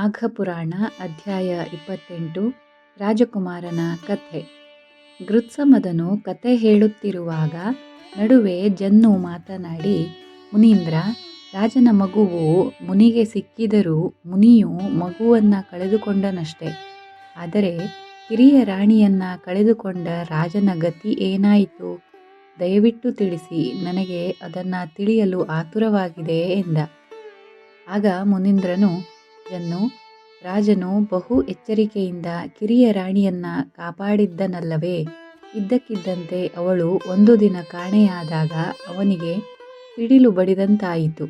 ಮಾಘ ಪುರಾಣ ಅಧ್ಯಾಯ 28 ರಾಜಕುಮಾರನ ಕಥೆ. ಗೃತ್ಸಮದನು ಕಥೆ ಹೇಳುತ್ತಿರುವಾಗ ನಡುವೆ ಜನ್ನು ಮಾತನಾಡಿ, ಮುನೀಂದ್ರ, ರಾಜನ ಮಗುವು ಮುನಿಗೆ ಸಿಕ್ಕಿದರೂ ಮುನಿಯು ಮಗುವನ್ನು ಕಳೆದುಕೊಂಡನಷ್ಟೆ. ಆದರೆ ಕಿರಿಯ ರಾಣಿಯನ್ನ ಕಳೆದುಕೊಂಡ ರಾಜನ ಗತಿ ಏನಾಯಿತು? ದಯವಿಟ್ಟು ತಿಳಿಸಿ, ನನಗೆ ಅದನ್ನು ತಿಳಿಯಲು ಆತುರವಾಗಿದೆ ಎಂದ. ಆಗ ಮುನೀಂದ್ರನು, ಜನ್ನು, ರಾಜನು ಬಹು ಎಚ್ಚರಿಕೆಯಿಂದ ಕಿರಿಯ ರಾಣಿಯನ್ನ ಕಾಪಾಡಿದ್ದನಲ್ಲವೇ? ಇದ್ದಕ್ಕಿದ್ದಂತೆ ಅವಳು ಒಂದು ದಿನ ಕಾಣೆಯಾದಾಗ ಅವನಿಗೆ ಸಿಡಿಲು ಬಡಿದಂತಾಯಿತು.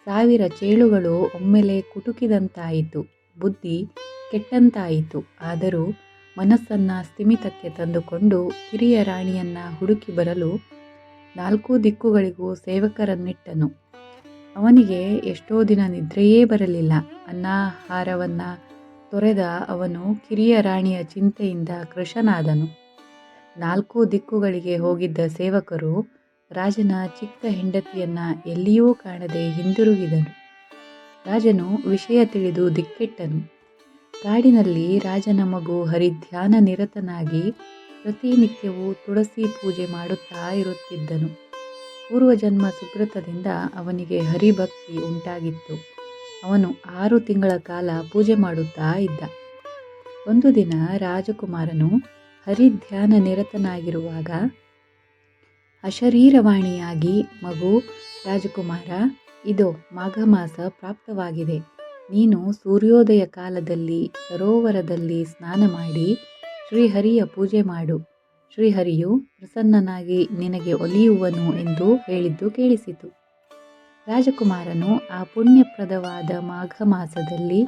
1000 ಚೇಳುಗಳು ಒಮ್ಮೆಲೆ ಕುಟುಕಿದಂತಾಯಿತು. ಬುದ್ಧಿ ಕೆಟ್ಟಂತಾಯಿತು. ಆದರೂ ಮನಸ್ಸನ್ನು ಸ್ಥಿಮಿತಕ್ಕೆ ತಂದುಕೊಂಡು ಕಿರಿಯ ರಾಣಿಯನ್ನ ಹುಡುಕಿ ಬರಲು 4 ದಿಕ್ಕುಗಳಿಗೂ ಸೇವಕರನ್ನಿಟ್ಟನು. ಅವನಿಗೆ ಎಷ್ಟೋ ದಿನ ನಿದ್ರೆಯೇ ಬರಲಿಲ್ಲ. ಅನ್ನಾಹಾರವನ್ನು ತೊರೆದ ಅವನು ಕಿರಿಯ ರಾಣಿಯ ಚಿಂತೆಯಿಂದ ಕೃಶನಾದನು. 4 ದಿಕ್ಕುಗಳಿಗೆ ಹೋಗಿದ್ದ ಸೇವಕರು ರಾಜನ ಚಿಕ್ಕ ಹೆಂಡತಿಯನ್ನ ಎಲ್ಲಿಯೂ ಕಾಣದೆ ಹಿಂದಿರುಗಿದನು. ರಾಜನು ವಿಷಯ ತಿಳಿದು ದಿಕ್ಕೆಟ್ಟನು. ಕಾಡಿನಲ್ಲಿ ರಾಜನ ಮಗು ಹರಿಧ್ಯಾನ ನಿರತನಾಗಿ ಪ್ರತಿನಿತ್ಯವೂ ತುಳಸಿ ಪೂಜೆ ಮಾಡುತ್ತಾ ಇರುತ್ತಿದ್ದನು. ಪೂರ್ವಜನ್ಮ ಸುಕೃತದಿಂದ ಅವನಿಗೆ ಹರಿಭಕ್ತಿ ಉಂಟಾಗಿತ್ತು. ಅವನು 6 ತಿಂಗಳ ಕಾಲ ಪೂಜೆ ಮಾಡುತ್ತಾ ಇದ್ದ. ಒಂದು ದಿನ ರಾಜಕುಮಾರನು ಹರಿಧ್ಯಾನ ನಿರತನಾಗಿರುವಾಗ ಅಶರೀರವಾಣಿಯಾಗಿ, ಮಗು ರಾಜಕುಮಾರ, ಇದೋ ಮಾಘ ಮಾಸ ಪ್ರಾಪ್ತವಾಗಿದೆ. ನೀನು ಸೂರ್ಯೋದಯ ಕಾಲದಲ್ಲಿ ಸರೋವರದಲ್ಲಿ ಸ್ನಾನ ಮಾಡಿ ಶ್ರೀಹರಿಯ ಪೂಜೆ ಮಾಡು. ಶ್ರೀಹರಿಯು ಪ್ರಸನ್ನನಾಗಿ ನಿನಗೆ ಒಲಿಯುವನು ಎಂದು ಹೇಳಿದ್ದು ಕೇಳಿಸಿತು. ರಾಜಕುಮಾರನು ಆ ಪುಣ್ಯಪ್ರದವಾದ ಮಾಘ ಮಾಸದಲ್ಲಿ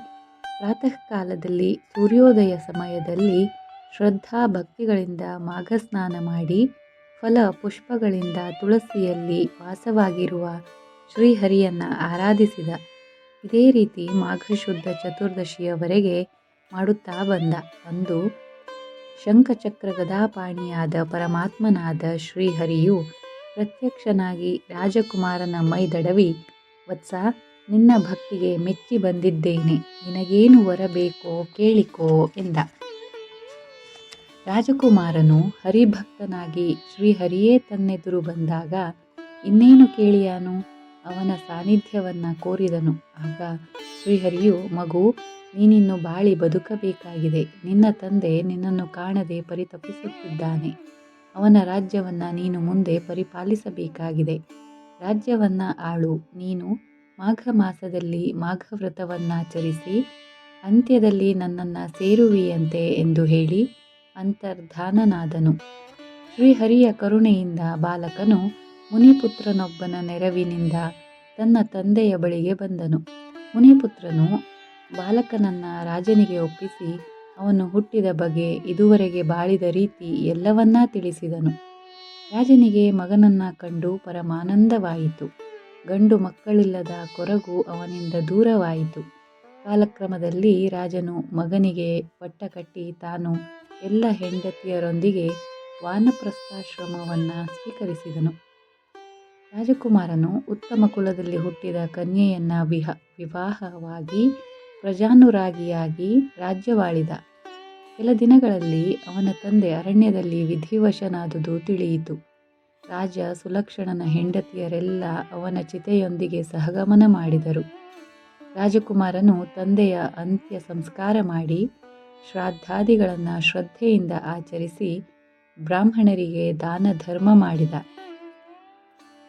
ಪ್ರಾತಃ ಕಾಲದಲ್ಲಿ ಸೂರ್ಯೋದಯ ಸಮಯದಲ್ಲಿ ಶ್ರದ್ಧಾ ಭಕ್ತಿಗಳಿಂದ ಮಾಘ ಸ್ನಾನ ಮಾಡಿ ಫಲ ಪುಷ್ಪಗಳಿಂದ ತುಳಸಿಯಲ್ಲಿ ವಾಸವಾಗಿರುವ ಶ್ರೀಹರಿಯನ್ನ ಆರಾಧಿಸಿದ. ಇದೇ ರೀತಿ ಮಾಘ ಶುದ್ಧ ಚತುರ್ದಶಿಯವರೆಗೆ ಮಾಡುತ್ತಾ ಬಂದ. ಅಂದು ಶಂಖಚಕ್ರ ಗದಾಪಾಣಿಯಾದ ಪರಮಾತ್ಮನಾದ ಶ್ರೀಹರಿಯು ಪ್ರತ್ಯಕ್ಷನಾಗಿ ರಾಜಕುಮಾರನ ಮೈದಡವಿ, ವತ್ಸ, ನಿನ್ನ ಭಕ್ತಿಗೆ ಮೆಚ್ಚಿ ಬಂದಿದ್ದೇನೆ. ನಿನಗೇನು ವರ ಬೇಕೋ ಕೇಳಿಕೋ ಎಂದ. ರಾಜಕುಮಾರನು ಹರಿಭಕ್ತನಾಗಿ ಶ್ರೀಹರಿಯೇ ತನ್ನೆದುರು ಬಂದಾಗ ಇನ್ನೇನು ಕೇಳಿಯಾನು? ಅವನ ಸಾನ್ನಿಧ್ಯವನ್ನ ಕೋರಿದನು. ಆಗ ಶ್ರೀಹರಿಯು, ಮಗು, ನೀನಿನ್ನು ಬಾಳಿ ಬದುಕಬೇಕಾಗಿದೆ. ನಿನ್ನ ತಂದೆ ನಿನ್ನನ್ನು ಕಾಣದೆ ಪರಿತಪಿಸುತ್ತಿದ್ದಾನೆ. ಅವನ ರಾಜ್ಯವನ್ನು ನೀನು ಮುಂದೆ ಪರಿಪಾಲಿಸಬೇಕಾಗಿದೆ. ರಾಜ್ಯವನ್ನು ಆಳು. ನೀನು ಮಾಘ ಮಾಸದಲ್ಲಿ ಮಾಘ ವ್ರತವನ್ನಾಚರಿಸಿ ಅಂತ್ಯದಲ್ಲಿ ನನ್ನನ್ನು ಸೇರುವಿಯಂತೆ ಎಂದು ಹೇಳಿ ಅಂತರ್ಧಾನನಾದನು. ಶ್ರೀಹರಿಯ ಕರುಣೆಯಿಂದ ಬಾಲಕನು ಮುನಿಪುತ್ರನೊಬ್ಬನ ನೆರವಿನಿಂದ ತನ್ನ ತಂದೆಯ ಬಳಿಗೆ ಬಂದನು. ಮುನಿಪುತ್ರನು ಬಾಲಕನನ್ನ ರಾಜನಿಗೆ ಒಪ್ಪಿಸಿ ಅವನು ಹುಟ್ಟಿದ ಬಗೆ, ಇದುವರೆಗೆ ಬಾಳಿದ ರೀತಿ ಎಲ್ಲವನ್ನ ತಿಳಿಸಿದನು. ರಾಜನಿಗೆ ಮಗನನ್ನ ಕಂಡು ಪರಮಾನಂದವಾಯಿತು. ಗಂಡು ಮಕ್ಕಳಿಲ್ಲದ ಕೊರಗು ಅವನಿಂದ ದೂರವಾಯಿತು. ಕಾಲಕ್ರಮದಲ್ಲಿ ರಾಜನು ಮಗನಿಗೆ ಪಟ್ಟ ಕಟ್ಟಿ ತಾನು ಎಲ್ಲ ಹೆಂಡತಿಯರೊಂದಿಗೆ ವಾನಪ್ರಸ್ಥಾಶ್ರಮವನ್ನು ಸ್ವೀಕರಿಸಿದನು. ರಾಜಕುಮಾರನು ಉತ್ತಮ ಕುಲದಲ್ಲಿ ಹುಟ್ಟಿದ ಕನ್ಯೆಯನ್ನ ವಿವಾಹವಾಗಿ ಪ್ರಜಾನುರಾಗಿಯಾಗಿ ರಾಜ್ಯವಾಳಿದ. ಕೆಲ ದಿನಗಳಲ್ಲಿ ಅವನ ತಂದೆ ಅರಣ್ಯದಲ್ಲಿ ವಿಧಿವಶನಾದುದು ತಿಳಿಯಿತು. ರಾಜ ಸುಲಕ್ಷಣನ ಹೆಂಡತಿಯರೆಲ್ಲ ಅವನ ಚಿತೆಯೊಂದಿಗೆ ಸಹಗಮನ ಮಾಡಿದರು. ರಾಜಕುಮಾರನು ತಂದೆಯ ಅಂತ್ಯ ಸಂಸ್ಕಾರ ಮಾಡಿ ಶ್ರಾದ್ದಾದಿಗಳನ್ನು ಶ್ರದ್ಧೆಯಿಂದ ಆಚರಿಸಿ ಬ್ರಾಹ್ಮಣರಿಗೆ ದಾನ ಧರ್ಮ ಮಾಡಿದ.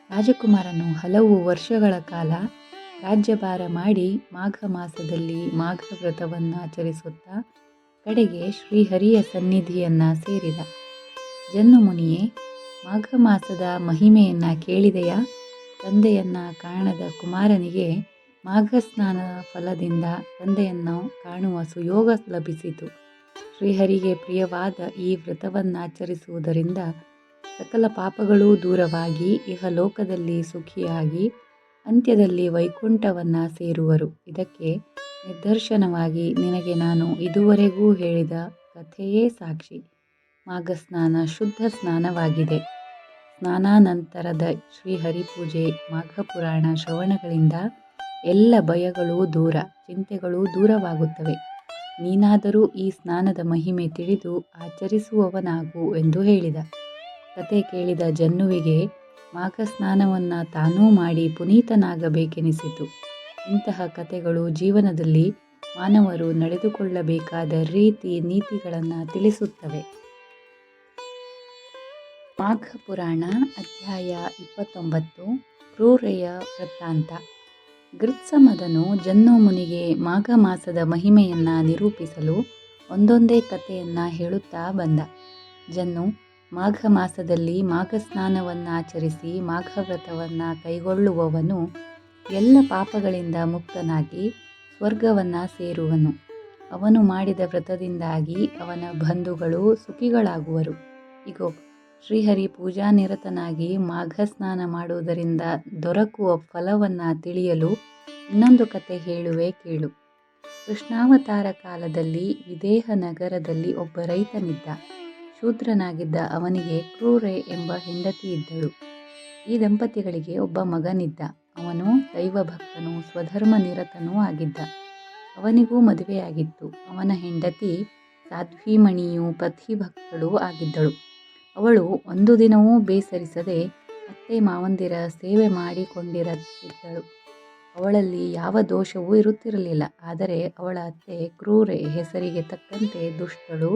ರಾಜಕುಮಾರನು ಹಲವು ವರ್ಷಗಳ ಕಾಲ ರಾಜ್ಯಭಾರ ಮಾಡಿ ಮಾಘ ಮಾಸದಲ್ಲಿ ಮಾಘ ವ್ರತವನ್ನಾಚರಿಸುತ್ತಾ ಕಡೆಗೆ ಶ್ರೀಹರಿಯ ಸನ್ನಿಧಿಯನ್ನ ಸೇರಿದ. ಜನ್ನು ಮುನಿಯೇ, ಮಾಘ ಮಾಸದ ಮಹಿಮೆಯನ್ನ ಕೇಳಿದೆಯಾ? ತಂದೆಯನ್ನ ಕಾಣದ ಕುಮಾರನಿಗೆ ಮಾಘ ಸ್ನಾನ ಫಲದಿಂದ ತಂದೆಯನ್ನು ಕಾಣುವ ಸುಯೋಗ ಲಭಿಸಿತು. ಶ್ರೀಹರಿಗೆ ಪ್ರಿಯವಾದ ಈ ವ್ರತವನ್ನಾಚರಿಸುವುದರಿಂದ ಸಕಲ ಪಾಪಗಳೂ ದೂರವಾಗಿ ಇಹಲೋಕದಲ್ಲಿ ಸುಖಿಯಾಗಿ ಅಂತ್ಯದಲ್ಲಿ ವೈಕುಂಠವನ್ನು ಸೇರುವರು. ಇದಕ್ಕೆ ನಿದರ್ಶನವಾಗಿ ನಿನಗೆ ನಾನು ಇದುವರೆಗೂ ಹೇಳಿದ ಕಥೆಯೇ ಸಾಕ್ಷಿ. ಮಾಘ ಸ್ನಾನ ಶುದ್ಧ ಸ್ನಾನವಾಗಿದೆ. ಸ್ನಾನಾನಂತರದ ಶ್ರೀಹರಿಪೂಜೆ, ಮಾಘ ಪುರಾಣ ಶ್ರವಣಗಳಿಂದ ಎಲ್ಲ ಭಯಗಳೂ ದೂರ, ಚಿಂತೆಗಳೂ ದೂರವಾಗುತ್ತವೆ. ನೀನಾದರೂ ಈ ಸ್ನಾನದ ಮಹಿಮೆ ತಿಳಿದು ಆಚರಿಸುವವನಾಗು ಎಂದು ಹೇಳಿದ. ಕತೆ ಕೇಳಿದ ಜನ್ನುವಿಗೆ ಮಾಘ ಸ್ನಾನವನ್ನು ತಾನೂ ಮಾಡಿ ಪುನೀತನಾಗಬೇಕೆನಿಸಿತು. ಇಂತಹ ಕತೆಗಳು ಜೀವನದಲ್ಲಿ ಮಾನವರು ನಡೆದುಕೊಳ್ಳಬೇಕಾದ ರೀತಿ ನೀತಿಗಳನ್ನು ತಿಳಿಸುತ್ತವೆ. ಮಾಘ ಪುರಾಣ ಅಧ್ಯಾಯ 29 ಕ್ರೂರೆಯ ವೃತ್ತಾಂತ. ಗೃತ್ಸಮದನು ಜನ್ನು ಮುನಿಗೆ ಮಾಘ ಮಾಸದ ಮಹಿಮೆಯನ್ನು ನಿರೂಪಿಸಲು ಒಂದೊಂದೇ ಕಥೆಯನ್ನು ಹೇಳುತ್ತಾ ಬಂದ. ಜನ್ನು ಮಾಘ ಮಾಸದಲ್ಲಿ ಮಾಘ ಸ್ನಾನವನ್ನು ಆಚರಿಸಿ ಮಾಘ ವ್ರತವನ್ನು ಕೈಗೊಳ್ಳುವವನು ಎಲ್ಲ ಪಾಪಗಳಿಂದ ಮುಕ್ತನಾಗಿ ಸ್ವರ್ಗವನ್ನು ಸೇರುವನು. ಅವನು ಮಾಡಿದ ವ್ರತದಿಂದಾಗಿ ಅವನ ಬಂಧುಗಳು ಸುಖಿಗಳಾಗುವರು. ಇಗೋ, ಶ್ರೀಹರಿ ಪೂಜಾನಿರತನಾಗಿ ಮಾಘ ಸ್ನಾನ ಮಾಡುವುದರಿಂದ ದೊರಕುವ ಫಲವನ್ನು ತಿಳಿಯಲು ಇನ್ನೊಂದು ಕತೆ ಹೇಳುವೆ ಕೇಳು. ಕೃಷ್ಣಾವತಾರ ಕಾಲದಲ್ಲಿ ವಿದೇಹ ನಗರದಲ್ಲಿ ಒಬ್ಬ ರೈತನಿದ್ದ. ಶೂದ್ರನಾಗಿದ್ದ ಅವನಿಗೆ ಕ್ರೂರೆ ಎಂಬ ಹೆಂಡತಿ ಇದ್ದಳು. ಈ ದಂಪತಿಗಳಿಗೆ ಒಬ್ಬ ಮಗನಿದ್ದ. ಅವನು ದೈವಭಕ್ತನೂ ಸ್ವಧರ್ಮ ನಿರತನೂ ಆಗಿದ್ದ. ಅವನಿಗೂ ಮದುವೆಯಾಗಿತ್ತು. ಅವನ ಹೆಂಡತಿ ಸಾಧ್ವೀಮಣಿಯೂ ಪತಿಭಕ್ತಳೂ ಆಗಿದ್ದಳು. ಅವಳು ಒಂದು ದಿನವೂ ಬೇಸರಿಸದೆ ಅತ್ತೆ ಮಾವಂದಿರ ಸೇವೆ ಮಾಡಿಕೊಂಡಿರುತ್ತಿದ್ದಳು. ಅವಳಲ್ಲಿ ಯಾವ ದೋಷವೂ ಇರುತ್ತಿರಲಿಲ್ಲ. ಆದರೆ ಅವಳ ಅತ್ತೆ ಕ್ರೂರೆ ಹೆಸರಿಗೆ ತಕ್ಕಂತೆ ದುಷ್ಟಳು,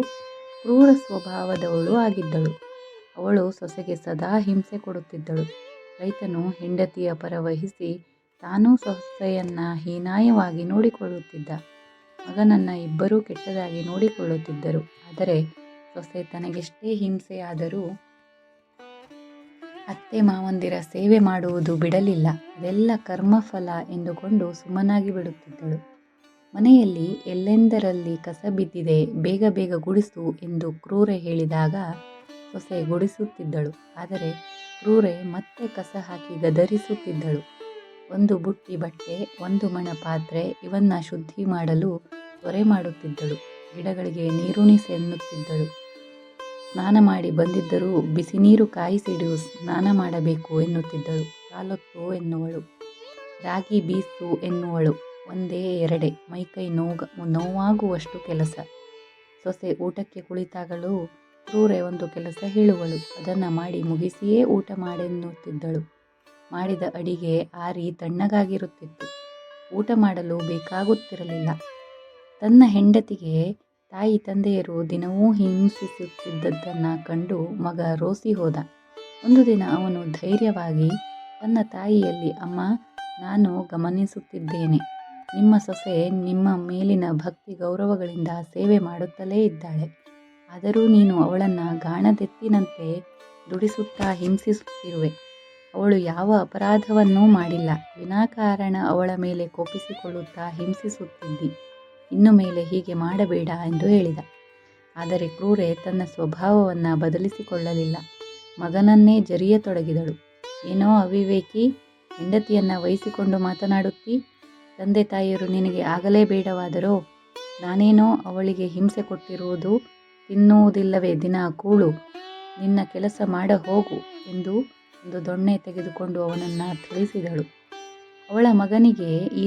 ಕ್ರೂರ ಸ್ವಭಾವದವಳು ಆಗಿದ್ದಳು. ಅವಳು ಸೊಸೆಗೆ ಸದಾ ಹಿಂಸೆ ಕೊಡುತ್ತಿದ್ದಳು. ರೈತನು ಹೆಂಡತಿಯ ಪರವಹಿಸಿ ತಾನೂ ಸೊಸೆಯನ್ನು ಹೀನಾಯವಾಗಿ ನೋಡಿಕೊಳ್ಳುತ್ತಿದ್ದ. ಮಗನನ್ನು ಇಬ್ಬರೂ ಕೆಟ್ಟದಾಗಿ ನೋಡಿಕೊಳ್ಳುತ್ತಿದ್ದರು. ಆದರೆ ಸೊಸೆ ತನಗೆಷ್ಟೇ ಹಿಂಸೆಯಾದರೂ ಅತ್ತೆ ಮಾವಂದಿರ ಸೇವೆ ಮಾಡುವುದು ಬಿಡಲಿಲ್ಲ. ಇದೆಲ್ಲ ಕರ್ಮಫಲ ಎಂದುಕೊಂಡು ಸುಮ್ಮನಾಗಿ ಬಿಡುತ್ತಿದ್ದಳು. ಮನೆಯಲ್ಲಿ ಎಲ್ಲೆಂದರಲ್ಲಿ ಕಸ ಬಿದ್ದಿದೆ, ಬೇಗ ಬೇಗ ಗುಡಿಸು ಎಂದು ಕ್ರೂರೆ ಹೇಳಿದಾಗ ಸೊಸೆ ಗುಡಿಸುತ್ತಿದ್ದಳು. ಆದರೆ ಕ್ರೂರೆ ಮತ್ತೆ ಕಸ ಹಾಕಿ ಗದರಿಸುತ್ತಿದ್ದಳು. ಒಂದು ಬುಟ್ಟಿ ಬಟ್ಟೆ, ಒಂದು ಮಣ ಪಾತ್ರೆ ಇವನ್ನ ಶುದ್ಧಿ ಮಾಡಲು ತೊರೆ ಮಾಡುತ್ತಿದ್ದಳು. ಗಿಡಗಳಿಗೆ ನೀರುಣಿಸೆನ್ನುತ್ತಿದ್ದಳು. ಸ್ನಾನ ಮಾಡಿ ಬಂದಿದ್ದರೂ ಬಿಸಿ ನೀರು ಕಾಯಿಸಿಡು, ಸ್ನಾನ ಮಾಡಬೇಕು ಎನ್ನುತ್ತಿದ್ದಳು. ಕಾಲೊತ್ತು ಎನ್ನುವಳು, ರಾಗಿ ಬೀಸು ಎನ್ನುವಳು. ಒಂದೇ ಎರಡೆ ಮೈಕೈ ನೋವಾಗುವಷ್ಟು ಕೆಲಸ. ಸೊಸೆ ಊಟಕ್ಕೆ ಕುಳಿತಾಗಲೂ ಕ್ರೂರೆ ಒಂದು ಕೆಲಸ ಹೇಳುವಳು. ಅದನ್ನು ಮಾಡಿ ಮುಗಿಸಿಯೇ ಊಟ ಮಾಡೆನ್ನುತ್ತಿದ್ದಳು. ಮಾಡಿದ ಅಡಿಗೆ ಆರಿ ತಣ್ಣಗಾಗಿರುತ್ತಿತ್ತು. ಊಟ ಮಾಡಲು ಬೇಕಾಗುತ್ತಿರಲಿಲ್ಲ. ತನ್ನ ಹೆಂಡತಿಗೆ ತಾಯಿ ತಂದೆಯರು ದಿನವೂ ಹಿಂಸಿಸುತ್ತಿದ್ದದ್ದನ್ನು ಕಂಡು ಮಗ ರೋಸಿ ಹೋದ. ಒಂದು ದಿನ ಅವನು ಧೈರ್ಯವಾಗಿ ತನ್ನ ತಾಯಿಯಲ್ಲಿ, ಅಮ್ಮ, ನಾನು ಗಮನಿಸುತ್ತಿದ್ದೇನೆ, ನಿಮ್ಮ ಸೊಸೆ ನಿಮ್ಮ ಮೇಲಿನ ಭಕ್ತಿ ಗೌರವಗಳಿಂದ ಸೇವೆ ಮಾಡುತ್ತಲೇ ಇದ್ದಾಳೆ. ಆದರೂ ನೀನು ಅವಳನ್ನು ಗಾಣದೆತ್ತಿನಂತೆ ದುಡಿಸುತ್ತಾ ಹಿಂಸಿಸುತ್ತಿರುವೆ. ಅವಳು ಯಾವ ಅಪರಾಧವನ್ನೂ ಮಾಡಿಲ್ಲ. ವಿನಾಕಾರಣ ಅವಳ ಮೇಲೆ ಕೋಪಿಸಿಕೊಳ್ಳುತ್ತಾ ಹಿಂಸಿಸುತ್ತಿದ್ದಿ. ಇನ್ನು ಮೇಲೆ ಹೀಗೆ ಮಾಡಬೇಡ ಎಂದು ಹೇಳಿದ. ಆದರೆ ಕ್ರೂರೆ ತನ್ನ ಸ್ವಭಾವವನ್ನು ಬದಲಿಸಿಕೊಳ್ಳಲಿಲ್ಲ. ಮಗನನ್ನೇ ಜರಿಯತೊಡಗಿದಳು. ಏನೋ ಅವಿವೇಕಿ, ಹೆಂಡತಿಯನ್ನು ವಹಿಸಿಕೊಂಡು ಮಾತನಾಡುತ್ತಿ. ತಂದೆ ತಾಯಿಯರು ನಿನಗೆ ಆಗಲೇ ಬೇಡವಾದರೋ? ನಾನೇನೋ ಅವಳಿಗೆ ಹಿಂಸೆ ಕೊಟ್ಟಿರುವುದು? ತಿನ್ನುವುದಿಲ್ಲವೇ ದಿನ ಕೂಳು? ನಿನ್ನ ಕೆಲಸ ಮಾಡ ಹೋಗು ಎಂದು ಒಂದು ದೊಣ್ಣೆ ತೆಗೆದುಕೊಂಡು ಅವನನ್ನು ತಿಳಿಸಿದಳು. ಅವಳ ಮಗನಿಗೆ ಈ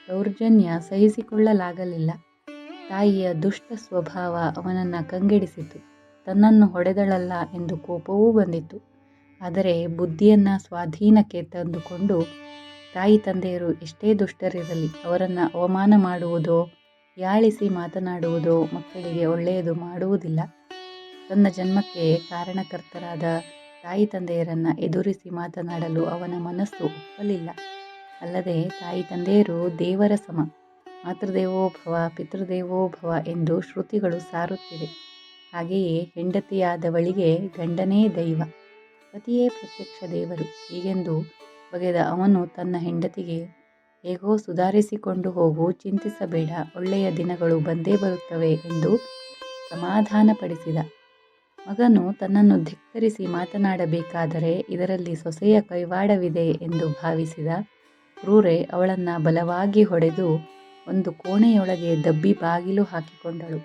ದೌರ್ಜನ್ಯ ಸಹಿಸಿಕೊಳ್ಳಲಾಗಲಿಲ್ಲ. ತಾಯಿಯ ದುಷ್ಟ ಸ್ವಭಾವ ಅವನನ್ನು ಕಂಗೆಡಿಸಿತು. ತನ್ನನ್ನು ಹೊಡೆದಳಲ್ಲ ಎಂದು ಕೋಪವೂ ಬಂದಿತು. ಆದರೆ ಬುದ್ಧಿಯನ್ನು ಸ್ವಾಧೀನಕ್ಕೆ ತಂದುಕೊಂಡು, ತಾಯಿ ತಂದೆಯರು ಎಷ್ಟೇ ದುಷ್ಟರಿರಲಿ ಅವರನ್ನು ಅವಮಾನ ಮಾಡುವುದೋ ಯಾಳಿಸಿ ಮಾತನಾಡುವುದೋ ಮಕ್ಕಳಿಗೆ ಒಳ್ಳೆಯದು ಮಾಡುವುದಿಲ್ಲ. ತನ್ನ ಜನ್ಮಕ್ಕೆ ಕಾರಣಕರ್ತರಾದ ತಾಯಿ ತಂದೆಯರನ್ನು ಎದುರಿಸಿ ಮಾತನಾಡಲು ಅವನ ಮನಸ್ಸು ಒಪ್ಪಲಿಲ್ಲ. ಅಲ್ಲದೆ ತಾಯಿ ತಂದೆಯರು ದೇವರ ಸಮ, ಮಾತೃದೇವೋಭವ ಪಿತೃದೇವೋಭವ ಎಂದು ಶ್ರುತಿಗಳು ಸಾರುತ್ತಿವೆ. ಹಾಗೆಯೇ ಹೆಂಡತಿಯಾದವಳಿಗೆ ಗಂಡನೇ ದೈವ, ಪತಿಯೇ ಪ್ರತ್ಯಕ್ಷ ದೇವರು. ಹೀಗೆಂದು ಬಗೆದ ಅವನು ತನ್ನ ಹೆಂಡತಿಗೆ, ಹೇಗೋ ಸುಧಾರಿಸಿಕೊಂಡು ಹೋಗು, ಚಿಂತಿಸಬೇಡ, ಒಳ್ಳೆಯ ದಿನಗಳು ಬಂದೇ ಬರುತ್ತವೆ ಎಂದು ಸಮಾಧಾನಪಡಿಸಿದ. ಮಗನು ತನ್ನನ್ನು ಧಿಕ್ಕರಿಸಿ ಮಾತನಾಡಬೇಕಾದರೆ ಇದರಲ್ಲಿ ಸೊಸೆಯ ಕೈವಾಡವಿದೆ ಎಂದು ಭಾವಿಸಿದ ಕ್ರೂರೆ ಅವಳನ್ನು ಬಲವಾಗಿ ಹೊಡೆದು ಒಂದು ಕೋಣೆಯೊಳಗೆ ದಬ್ಬಿ ಬಾಗಿಲು ಹಾಕಿಕೊಂಡಳು.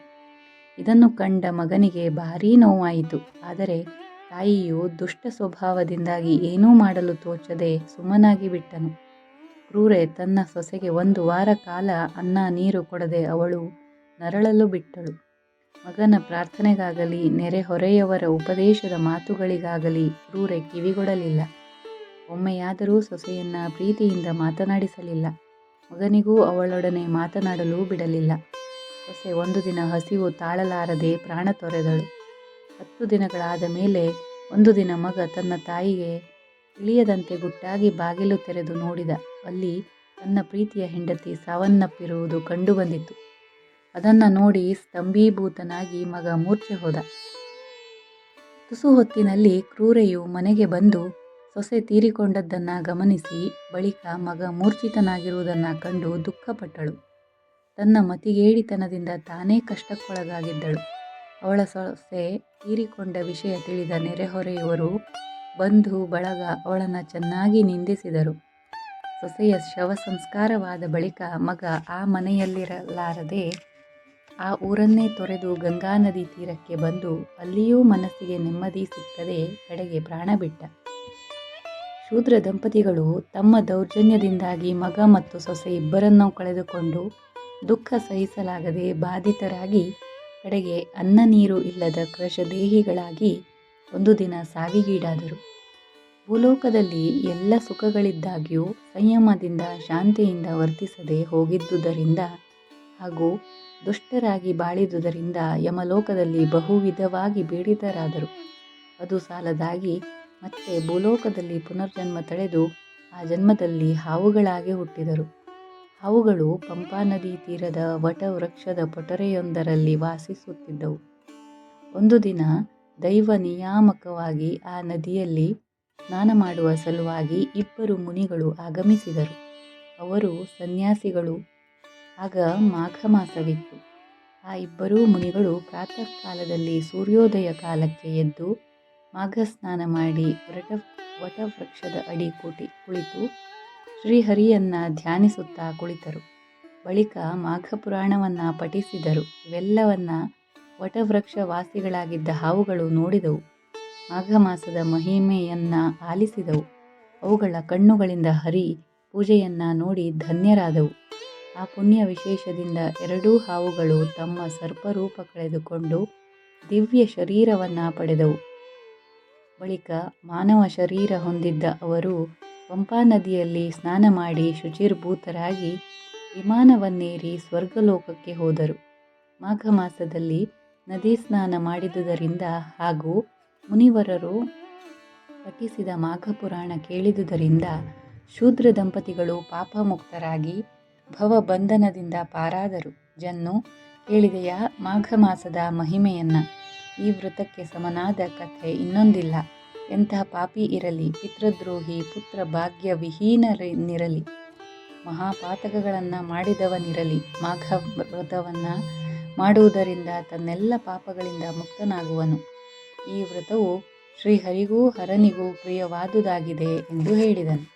ಇದನ್ನು ಕಂಡ ಮಗನಿಗೆ ಭಾರೀ ನೋವಾಯಿತು. ಆದರೆ ತಾಯಿಯು ದುಷ್ಟ ಸ್ವಭಾವದಿಂದಾಗಿ ಏನೂ ಮಾಡಲು ತೋಚದೆ ಸುಮ್ಮನಾಗಿ ಬಿಟ್ಟನು. ಕ್ರೂರೆ ತನ್ನ ಸೊಸೆಗೆ 1 ವಾರ ಕಾಲ ಅನ್ನ ನೀರು ಕೊಡದೆ ಅವಳು ನರಳಲು ಬಿಟ್ಟಳು. ಮಗನ ಪ್ರಾರ್ಥನೆಗಾಗಲಿ ನೆರೆಹೊರೆಯವರ ಉಪದೇಶದ ಮಾತುಗಳಿಗಾಗಲಿ ಕ್ರೂರೆ ಕಿವಿಗೊಡಲಿಲ್ಲ. ಒಮ್ಮೆಯಾದರೂ ಸೊಸೆಯನ್ನ ಪ್ರೀತಿಯಿಂದ ಮಾತನಾಡಿಸಲಿಲ್ಲ. ಮಗನಿಗೂ ಅವಳೊಡನೆ ಮಾತನಾಡಲು ಬಿಡಲಿಲ್ಲ. ಸೊಸೆ ಒಂದು ದಿನ ಹಸಿವು ತಾಳಲಾರದೆ ಪ್ರಾಣ ತೊರೆದಳು. 10 ದಿನಗಳಾದ ಮೇಲೆ ಒಂದು ದಿನ ಮಗ ತನ್ನ ತಾಯಿಗೆ ತಿಳಿಯದಂತೆ ಗುಟ್ಟಾಗಿ ಬಾಗಿಲು ತೆರೆದು ನೋಡಿದ. ಅಲ್ಲಿ ತನ್ನ ಪ್ರೀತಿಯ ಹೆಂಡತಿ ಸಾವನ್ನಪ್ಪಿರುವುದು ಕಂಡುಬಂದಿತು. ಅದನ್ನು ನೋಡಿ ಸ್ತಂಭೀಭೂತನಾಗಿ ಮಗ ಮೂರ್ಛೆ ಹೋದ. ತುಸು ಹೊತ್ತಿನಲ್ಲಿ ಕ್ರೂರೆಯು ಮನೆಗೆ ಬಂದು ಸೊಸೆ ತೀರಿಕೊಂಡದ್ದನ್ನು ಗಮನಿಸಿ ಬಳಿಕ ಮಗ ಮೂರ್ಛಿತನಾಗಿರುವುದನ್ನು ಕಂಡು ದುಃಖಪಟ್ಟಳು. ತನ್ನ ಮತಿಗೇಡಿತನದಿಂದ ತಾನೇ ಕಷ್ಟಕ್ಕೊಳಗಾಗಿದ್ದಳು. ಅವಳ ಸೊಸೆ ತೀರಿಕೊಂಡ ವಿಷಯ ತಿಳಿದ ನೆರೆಹೊರೆಯವರು ಬಂಧು ಬಳಗ ಅವಳನ್ನು ಚೆನ್ನಾಗಿ ನಿಂದಿಸಿದರು. ಸೊಸೆಯ ಶವ ಸಂಸ್ಕಾರವಾದ ಬಳಿಕ ಮಗ ಆ ಮನೆಯಲ್ಲಿರಲಾರದೆ ಆ ಊರನ್ನೇ ತೊರೆದು ಗಂಗಾ ನದಿ ತೀರಕ್ಕೆ ಬಂದು ಅಲ್ಲಿಯೂ ಮನಸ್ಸಿಗೆ ನೆಮ್ಮದಿ ಸಿಕ್ಕದೆ ಕಡೆಗೆ ಪ್ರಾಣ ಬಿಟ್ಟ. ಶೂದ್ರ ದಂಪತಿಗಳು ತಮ್ಮ ದೌರ್ಜನ್ಯದಿಂದಾಗಿ ಮಗ ಮತ್ತು ಸೊಸೆ ಇಬ್ಬರನ್ನೂ ಕಳೆದುಕೊಂಡು ದುಃಖ ಸಹಿಸಲಾಗದೆ ಬಾಧಿತರಾಗಿ ಕಡೆಗೆ ಅನ್ನ ನೀರು ಇಲ್ಲದ ಕ್ರಶದೇಹಿಗಳಾಗಿ ಒಂದು ದಿನ ಸಾವಿಗೀಡಾದರು. ಭೂಲೋಕದಲ್ಲಿ ಎಲ್ಲ ಸುಖಗಳಿದ್ದಾಗ್ಯೂ ಸಂಯಮದಿಂದ ಶಾಂತಿಯಿಂದ ವರ್ತಿಸದೆ ಹೋಗಿದ್ದುದರಿಂದ ಹಾಗೂ ದುಷ್ಟರಾಗಿ ಬಾಳಿದುದರಿಂದ ಯಮಲೋಕದಲ್ಲಿ ಬಹುವಿಧವಾಗಿ ಪೀಡಿತರಾದರು. ಅದು ಸಾಲದಾಗಿ ಮತ್ತೆ ಭೂಲೋಕದಲ್ಲಿ ಪುನರ್ಜನ್ಮ ತಳೆದು ಆ ಜನ್ಮದಲ್ಲಿ ಹಾವುಗಳಾಗಿ ಹುಟ್ಟಿದರು. ಹಾವುಗಳು ಪಂಪಾ ನದಿ ತೀರದ ವಟವೃಕ್ಷದ ಪೊಟರೆಯೊಂದರಲ್ಲಿ ವಾಸಿಸುತ್ತಿದ್ದವು. ಒಂದು ದಿನ ದೈವ ನಿಯಾಮಕವಾಗಿ ಆ ನದಿಯಲ್ಲಿ ಸ್ನಾನ ಮಾಡುವ ಸಲುವಾಗಿ 2 ಮುನಿಗಳು ಆಗಮಿಸಿದರು. ಅವರು ಸನ್ಯಾಸಿಗಳು. ಆಗ ಮಾಘ ಮಾಸವಿತ್ತು. ಆ 2 ಮುನಿಗಳು ಪ್ರಾತಃ ಕಾಲದಲ್ಲಿ ಸೂರ್ಯೋದಯ ಕಾಲಕ್ಕೆ ಎದ್ದು ಮಾಘ ಸ್ನಾನ ಮಾಡಿ ವಟವೃಕ್ಷದ ಅಡಿ ಕುಳಿತು ಶ್ರೀಹರಿಯನ್ನ ಧ್ಯಾನಿಸುತ್ತಾ ಕುಳಿತರು. ಬಳಿಕ ಮಾಘಪುರಾಣವನ್ನು ಪಠಿಸಿದರು. ಇವೆಲ್ಲವನ್ನ ವಟವೃಕ್ಷ ವಾಸಿಗಳಾಗಿದ್ದ ಹಾವುಗಳು ನೋಡಿದವು. ಮಾಘ ಮಾಸದ ಮಹಿಮೆಯನ್ನ ಆಲಿಸಿದವು. ಅವುಗಳ ಕಣ್ಣುಗಳಿಂದ ಹರಿ ಪೂಜೆಯನ್ನ ನೋಡಿ ಧನ್ಯರಾದವು. ಆ ಪುಣ್ಯ ವಿಶೇಷದಿಂದ 2 ಹಾವುಗಳು ತಮ್ಮ ಸರ್ಪರೂಪ ಕಳೆದುಕೊಂಡು ದಿವ್ಯ ಶರೀರವನ್ನು ಪಡೆದವು. ಬಳಿಕ ಮಾನವ ಶರೀರ ಹೊಂದಿದ್ದ ಅವರು ಪಂಪಾ ನದಿಯಲ್ಲಿ ಸ್ನಾನ ಮಾಡಿ ಶುಚಿರ್ಭೂತರಾಗಿ ವಿಮಾನವನ್ನೇರಿ ಸ್ವರ್ಗಲೋಕಕ್ಕೆ ಹೋದರು. ಮಾಘ ಮಾಸದಲ್ಲಿ ನದಿ ಸ್ನಾನ ಮಾಡಿದುದರಿಂದ ಹಾಗೂ ಮುನಿವರರು ಪಠಿಸಿದ ಮಾಘಪುರಾಣ ಕೇಳಿದುದರಿಂದ ಶೂದ್ರ ದಂಪತಿಗಳು ಪಾಪಮುಕ್ತರಾಗಿ ಭವಬಂಧನದಿಂದ ಪಾರಾದರು. ಜನ್ನು, ಕೇಳಿದೆಯಾ ಮಾಘ ಮಾಸದ ಮಹಿಮೆಯನ್ನ? ಈ ವ್ರತಕ್ಕೆ ಸಮನಾದ ಕಥೆ ಇನ್ನೊಂದಿಲ್ಲ. ಎಂತಹ ಪಾಪಿ ಇರಲಿ, ಪಿತೃದ್ರೋಹಿ, ಪುತ್ರ ಭಾಗ್ಯ ವಿಹೀನನಿರಲಿ, ಮಹಾಪಾತಕಗಳನ್ನು ಮಾಡಿದವನಿರಲಿ, ಮಾಘ ವ್ರತವನ್ನು ಮಾಡುವುದರಿಂದ ತನ್ನೆಲ್ಲ ಪಾಪಗಳಿಂದ ಮುಕ್ತನಾಗುವನು. ಈ ವ್ರತವು ಶ್ರೀಹರಿಗೂ ಹರನಿಗೂ ಪ್ರಿಯವಾದುದಾಗಿದೆ ಎಂದು ಹೇಳಿದನು.